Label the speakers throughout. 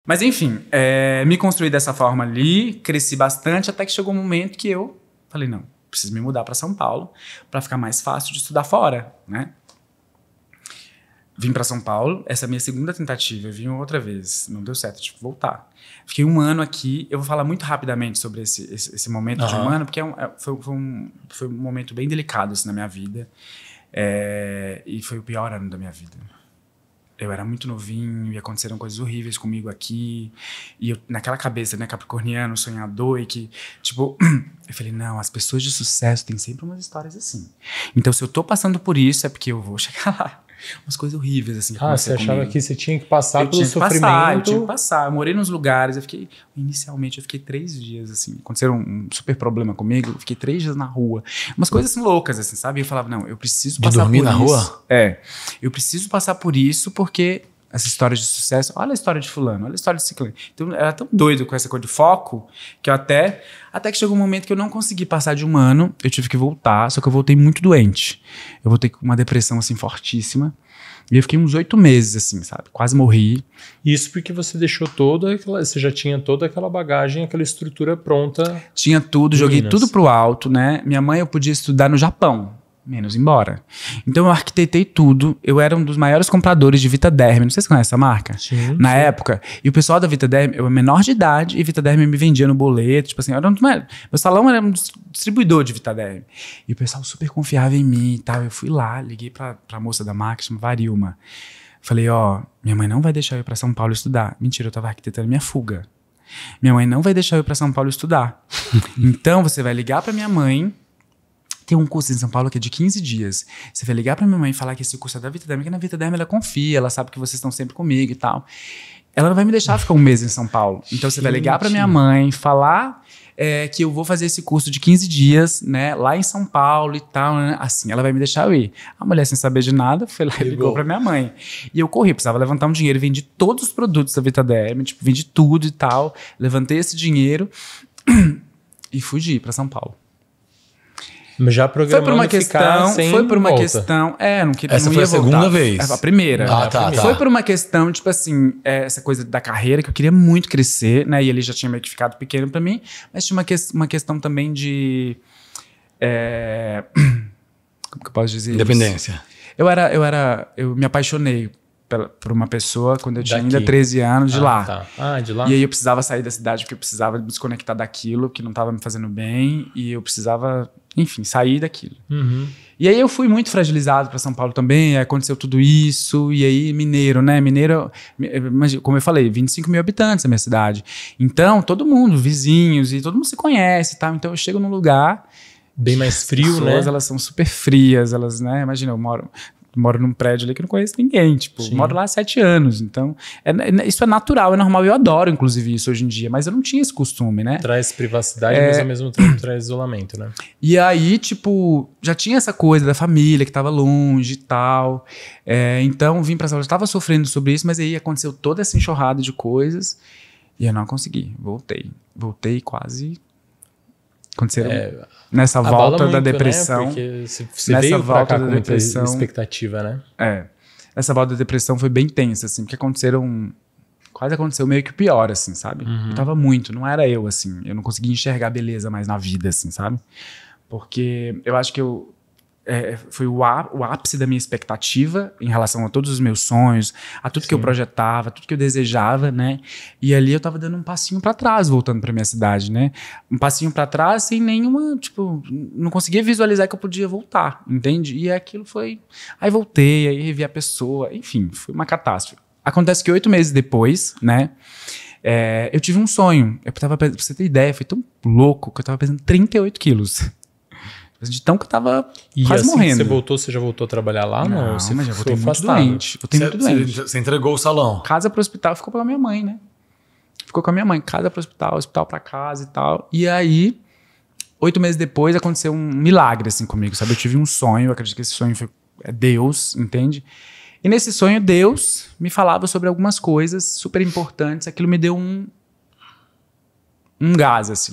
Speaker 1: Mas enfim, me construí dessa forma ali, cresci bastante, até que chegou um momento que eu falei, não, preciso me mudar para São Paulo para ficar mais fácil de estudar fora, né? Vim para São Paulo, essa é a minha segunda tentativa, eu vim outra vez, não deu certo, tive que voltar. Fiquei um ano aqui, eu vou falar muito rapidamente sobre esse momento de um ano, porque foi um momento bem delicado assim, na minha vida, e foi o pior ano da minha vida. Eu era muito novinho e aconteceram coisas horríveis comigo aqui. E eu, naquela cabeça, né, capricorniano, sonhador, e que, tipo, eu falei, não, as pessoas de sucesso têm sempre umas histórias assim. Então, se eu tô passando por isso, é porque eu vou chegar lá. Umas coisas horríveis, assim.
Speaker 2: Você achava que você tinha que passar pelo sofrimento?
Speaker 1: Eu tinha que passar. Eu morei nos lugares, inicialmente, eu fiquei 3 dias, assim. Aconteceram um super problema comigo, eu fiquei 3 dias na rua. Umas coisas assim, loucas, assim, sabe? Eu falava, não, eu preciso passar por isso. De dormir na rua? Eu preciso passar por isso porque essa história de sucesso, olha a história de fulano, olha a história de ciclano. Então, eu era tão doido com essa coisa de foco, que eu até que chegou um momento que eu não consegui passar de um ano, eu tive que voltar, só que eu voltei muito doente. Eu voltei com uma depressão, assim, fortíssima. E eu fiquei uns 8 meses, assim, sabe? Quase morri.
Speaker 2: Isso porque você deixou você já tinha toda aquela bagagem, aquela estrutura pronta.
Speaker 1: Tinha tudo, joguei tudo pro alto, né? Minha mãe, eu podia estudar no Japão. Menos embora. Então eu arquitetei tudo. Eu era um dos maiores compradores de Vitaderm. Não sei se você conhece essa marca.
Speaker 2: Sim,
Speaker 1: na época. E o pessoal da Vitaderm, eu era menor de idade e Vitaderm me vendia no boleto. Tipo assim, meu salão era um distribuidor de Vitaderm. E o pessoal super confiava em mim e tal. Eu fui lá, liguei pra moça da marca, chama Varilma. Falei, minha mãe não vai deixar eu ir pra São Paulo estudar. Mentira, eu tava arquitetando minha fuga. Minha mãe não vai deixar eu ir pra São Paulo estudar. Então você vai ligar pra minha mãe. Tem um curso em São Paulo que é de 15 dias. Você vai ligar pra minha mãe e falar que esse curso é da Vitaderm, que na Vitaderm ela confia, ela sabe que vocês estão sempre comigo e tal. Ela não vai me deixar ficar um mês em São Paulo. Então você vai ligar pra minha mãe, falar que eu vou fazer esse curso de 15 dias, né, lá em São Paulo e tal, né? Assim, ela vai me deixar eu ir. A mulher, sem saber de nada, foi lá e ligou pra minha mãe. E eu corri, precisava levantar um dinheiro, vendi todos os produtos da Vitaderm, tipo, vendi tudo e tal, levantei esse dinheiro e fugi pra São Paulo.
Speaker 2: Já programando
Speaker 1: foi por uma questão, não queria.
Speaker 3: Essa
Speaker 1: não
Speaker 3: foi
Speaker 1: ia
Speaker 3: a segunda
Speaker 1: voltar.
Speaker 3: vez.
Speaker 1: A primeira.
Speaker 3: Tá.
Speaker 1: Foi por uma questão, tipo assim, essa coisa da carreira, que eu queria muito crescer, né? E ele já tinha meio que ficado pequeno pra mim, mas tinha uma questão também de. Como que eu posso dizer?
Speaker 3: Independência.
Speaker 1: Isso? Eu me apaixonei por uma pessoa quando eu tinha ainda 13 anos de lá.
Speaker 2: Tá. De lá?
Speaker 1: E aí eu precisava sair da cidade porque eu precisava me desconectar daquilo que não estava me fazendo bem e eu precisava, enfim, sair daquilo.
Speaker 2: Uhum.
Speaker 1: E aí eu fui muito fragilizado para São Paulo também, aí aconteceu tudo isso, e aí Mineiro, né? Mineiro, como eu falei, 25 mil habitantes na minha cidade. Então, todo mundo, vizinhos, e todo mundo se conhece e tal. Então eu chego num lugar...
Speaker 2: Bem mais frio,
Speaker 1: as
Speaker 2: né?
Speaker 1: pessoas, elas são super frias, elas, né? Imagina, eu moro num prédio ali que eu não conheço ninguém, tipo, moro lá há 7 anos, então isso é natural, é normal, eu adoro inclusive isso hoje em dia, mas eu não tinha esse costume, né?
Speaker 2: Traz privacidade, mas ao mesmo tempo traz isolamento, né?
Speaker 1: E aí, tipo, já tinha essa coisa da família que tava longe e tal, então vim pra São Paulo, eu tava sofrendo sobre isso, mas aí aconteceu toda essa enxurrada de coisas e eu não consegui, voltei quase... Aconteceram nessa volta da depressão.
Speaker 2: Né? Porque você veio pra cá com muita expectativa, né?
Speaker 1: Essa volta da depressão foi bem tensa, assim, porque quase aconteceu meio que o pior, assim, sabe? Eu tava não era eu, assim, eu não conseguia enxergar beleza mais na vida, assim, sabe? Porque eu acho que foi o ápice da minha expectativa em relação a todos os meus sonhos, a tudo que eu projetava, tudo que eu desejava, né? E ali eu tava dando um passinho pra trás, voltando pra minha cidade, né? Um passinho pra trás sem nenhuma, tipo, não conseguia visualizar que eu podia voltar, entende? E aquilo foi... Aí voltei, aí revi a pessoa, enfim, foi uma catástrofe. Acontece que 8 meses depois, né? Eu tive um sonho. Pra você ter ideia, foi tão louco que eu tava pesando 38 quilos. De tão que eu tava quase morrendo.
Speaker 2: Você já voltou a trabalhar lá? Não,
Speaker 1: mas já voltei muito doente.
Speaker 3: Você entregou o salão?
Speaker 1: Casa pro hospital, ficou pela minha mãe, né? Ficou com a minha mãe, casa pro hospital, hospital pra casa e tal. E aí, 8 meses depois, aconteceu um milagre assim comigo, sabe? Eu tive um sonho, eu acredito que esse sonho foi Deus, entende? E nesse sonho, Deus me falava sobre algumas coisas super importantes. Aquilo me deu um gás, assim.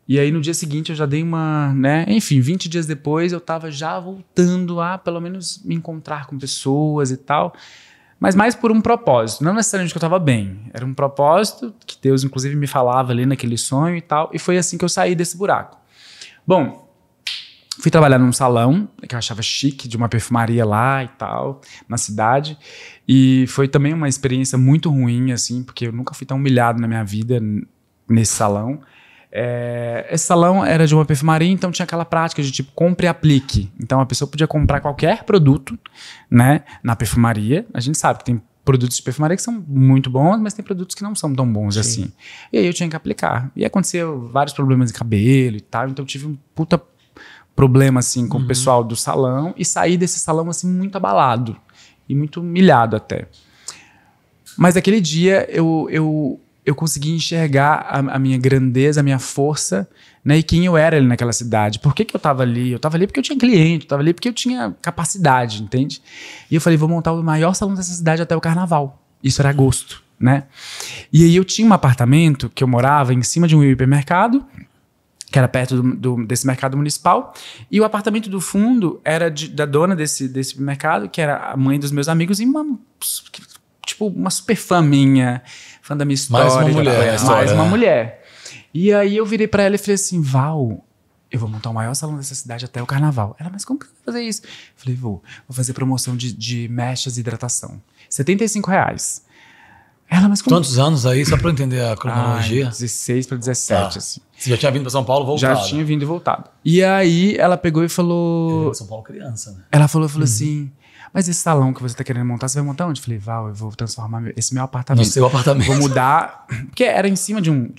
Speaker 1: E aí no dia seguinte eu já dei né? Enfim, 20 dias depois eu tava já voltando a pelo menos me encontrar com pessoas e tal. Mas mais por um propósito, não necessariamente que eu estava bem. Era um propósito que Deus, inclusive, me falava ali naquele sonho e tal. E foi assim que eu saí desse buraco. Bom, fui trabalhar num salão, que eu achava chique, de uma perfumaria lá e tal, na cidade. E foi também uma experiência muito ruim, assim, porque eu nunca fui tão humilhado na minha vida nesse salão. Esse salão era de uma perfumaria, então tinha aquela prática de tipo, compre e aplique. Então a pessoa podia comprar qualquer produto, né, na perfumaria. A gente sabe que tem produtos de perfumaria que são muito bons, mas tem produtos que não são tão bons assim. E aí eu tinha que aplicar. E aconteceu vários problemas de cabelo e tal, então eu tive um puta problema assim com o pessoal do salão e saí desse salão assim muito abalado e muito humilhado até. Mas aquele dia eu consegui enxergar a minha grandeza, a minha força, né, e quem eu era ali naquela cidade. Por que eu estava ali? Eu estava ali porque eu tinha cliente, eu estava ali porque eu tinha capacidade, entende? E eu falei, vou montar o maior salão dessa cidade até o carnaval. Isso era agosto, né? E aí eu tinha um apartamento que eu morava em cima de um hipermercado, que era perto desse mercado municipal, e o apartamento do fundo era da dona desse mercado, que era a mãe dos meus amigos, e uma super fã minha, fã da minha história.
Speaker 3: Mais uma mulher.
Speaker 1: Mais uma mulher. E aí eu virei pra ela e falei assim, Val, eu vou montar o maior salão dessa cidade até o carnaval. Ela, mas como que você vai fazer isso? Eu falei, vou fazer promoção de mechas e hidratação. R$75. Ela, mas como...
Speaker 3: Quantos anos aí, só pra eu entender a cronologia?
Speaker 1: 16 para 17, assim.
Speaker 3: Você já tinha vindo pra São Paulo voltado?
Speaker 1: Já tinha vindo e voltado. E aí ela pegou e falou...
Speaker 3: Eu vim pra São Paulo criança, né?
Speaker 1: Ela falou assim, mas esse salão que você tá querendo montar, você vai montar onde? Eu falei, Val, eu vou transformar esse meu apartamento.
Speaker 3: No seu apartamento.
Speaker 1: Vou mudar, porque era em cima de um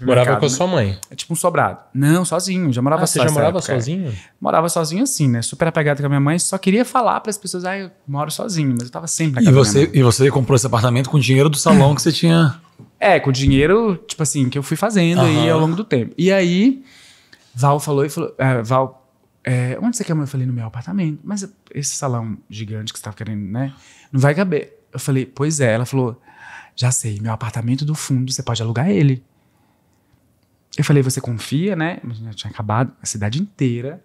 Speaker 2: Morava com a
Speaker 1: né?
Speaker 2: sua mãe?
Speaker 1: É tipo um sobrado. Não, sozinho, já morava
Speaker 2: Você já morava sozinho?
Speaker 1: Morava sozinho assim, né? Super apegado com a minha mãe, só queria falar para as pessoas, eu moro sozinho, mas eu tava sempre na casa da minha mãe.
Speaker 3: E você comprou esse apartamento com o dinheiro do salão que você tinha...
Speaker 1: Com o dinheiro, tipo assim, que eu fui fazendo aí ao longo do tempo. E aí, Val falou, Val, onde você quer? Eu falei, no meu apartamento. Mas esse salão gigante que você tava querendo, né? Não vai caber. Eu falei, pois é. Ela falou, já sei, meu apartamento do fundo, você pode alugar ele. Eu falei, você confia, né? Já tinha acabado a cidade inteira.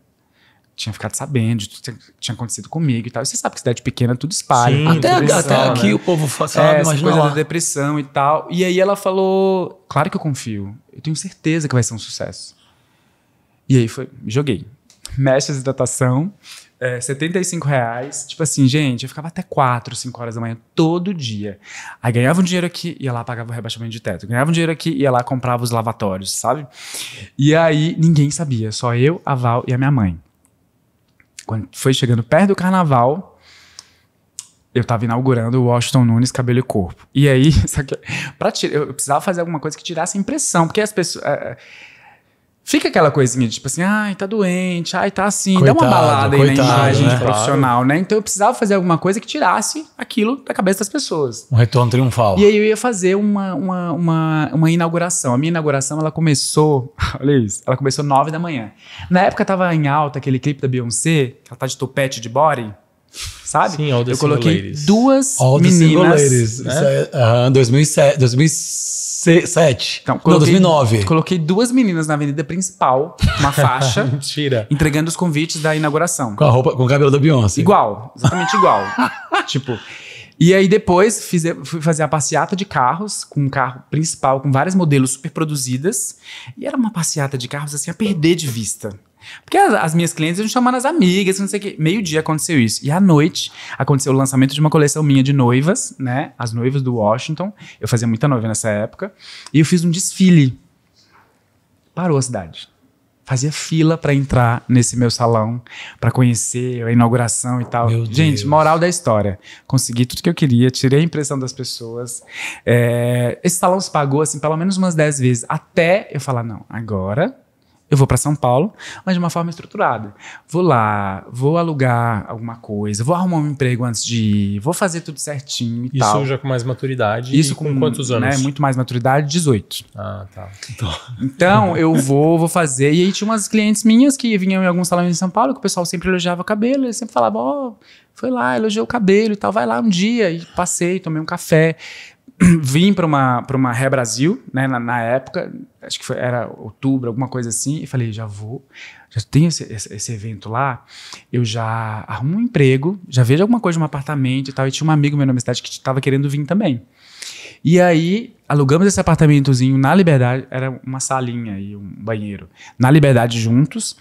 Speaker 1: Tinha ficado sabendo de tudo que tinha acontecido comigo e tal. E você sabe que cidade pequena tudo espalha.
Speaker 2: Sim,
Speaker 3: até aqui, né? O povo sabe,
Speaker 1: essa
Speaker 3: imagina
Speaker 1: coisa
Speaker 3: lá.
Speaker 1: da depressão e tal. E aí ela falou, claro que eu confio. Eu tenho certeza que vai ser um sucesso. E aí me joguei. Mechas de hidratação, R$75. Tipo assim, gente, eu ficava até 4, 5 horas da manhã todo dia. Aí ganhava um dinheiro aqui, ia lá, pagava o rebaixamento de teto. Ganhava um dinheiro aqui, ia lá, comprava os lavatórios, sabe? E aí ninguém sabia, só eu, a Val e a minha mãe. Quando foi chegando perto do carnaval, eu tava inaugurando o Washington Nunes Cabelo e Corpo. E aí, eu precisava fazer alguma coisa que tirasse a impressão, porque as pessoas... fica aquela coisinha de tipo assim, ai, tá doente, ai, tá assim, dá uma balada aí na imagem de profissional, né? Então eu precisava fazer alguma coisa que tirasse aquilo da cabeça das pessoas.
Speaker 3: Um retorno triunfal.
Speaker 1: E aí eu ia fazer uma inauguração. A minha inauguração, ela começou, olha isso, ela começou 9 da manhã. Na época tava em alta aquele clipe da Beyoncé, que ela tá de topete de body, sabe?
Speaker 2: Sim, All the
Speaker 1: eu
Speaker 2: Single
Speaker 1: coloquei
Speaker 2: Ladies.
Speaker 1: duas
Speaker 3: All the
Speaker 1: meninas.
Speaker 3: Single Ladies. Isso 2007.
Speaker 1: Então,
Speaker 3: Não, 2009.
Speaker 1: Coloquei duas meninas na avenida principal, uma faixa,
Speaker 2: Mentira.
Speaker 1: entregando os convites da inauguração.
Speaker 3: Com a roupa, com o cabelo da Beyoncé.
Speaker 1: Igual, exatamente igual. Tipo, e aí depois fui fazer a passeata de carros, com um carro principal, com vários modelos super produzidas. E era uma passeata de carros assim, a perder de vista. Porque as minhas clientes iam chamando as amigas, não sei o quê. Meio-dia aconteceu isso. E à noite aconteceu o lançamento de uma coleção minha de noivas, né? As noivas do Washington. Eu fazia muita noiva nessa época. E eu fiz um desfile. Parou a cidade. Fazia fila pra entrar nesse meu salão, pra conhecer a inauguração e tal.
Speaker 3: Meu
Speaker 1: Gente,
Speaker 3: Deus.
Speaker 1: moral da história. Consegui tudo que eu queria, tirei a impressão das pessoas. Esse salão se pagou, assim, pelo menos umas 10 vezes. Até eu falar, não, agora... eu vou para São Paulo, mas de uma forma estruturada. Vou lá, vou alugar alguma coisa, vou arrumar um emprego antes de ir, vou fazer tudo certinho e tal.
Speaker 2: Isso já com mais maturidade.
Speaker 1: Isso
Speaker 2: e com quantos anos?
Speaker 1: Né, muito mais maturidade, 18.
Speaker 2: Ah, tá.
Speaker 1: Então, eu vou fazer. E aí tinha umas clientes minhas que vinham em algum salão em São Paulo, que o pessoal sempre elogiava o cabelo, eles sempre falavam, foi lá, elogiou o cabelo e tal, vai lá um dia. E passei, tomei um café. vim para uma Ré Brasil, né, na época, acho que era outubro, alguma coisa assim, e falei, já tenho esse evento lá, eu já arrumo um emprego, já vejo alguma coisa de um apartamento e tal, e tinha um amigo meu na minha cidade que estava querendo vir também. E aí, alugamos esse apartamentozinho na Liberdade, era uma salinha e um banheiro, na Liberdade juntos.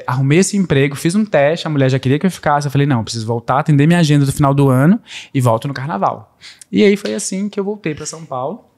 Speaker 1: Arrumei esse emprego, fiz um teste, a mulher já queria que eu ficasse, eu falei, não, eu preciso voltar, atender minha agenda do final do ano e volto no carnaval. E aí foi assim que eu voltei para São Paulo.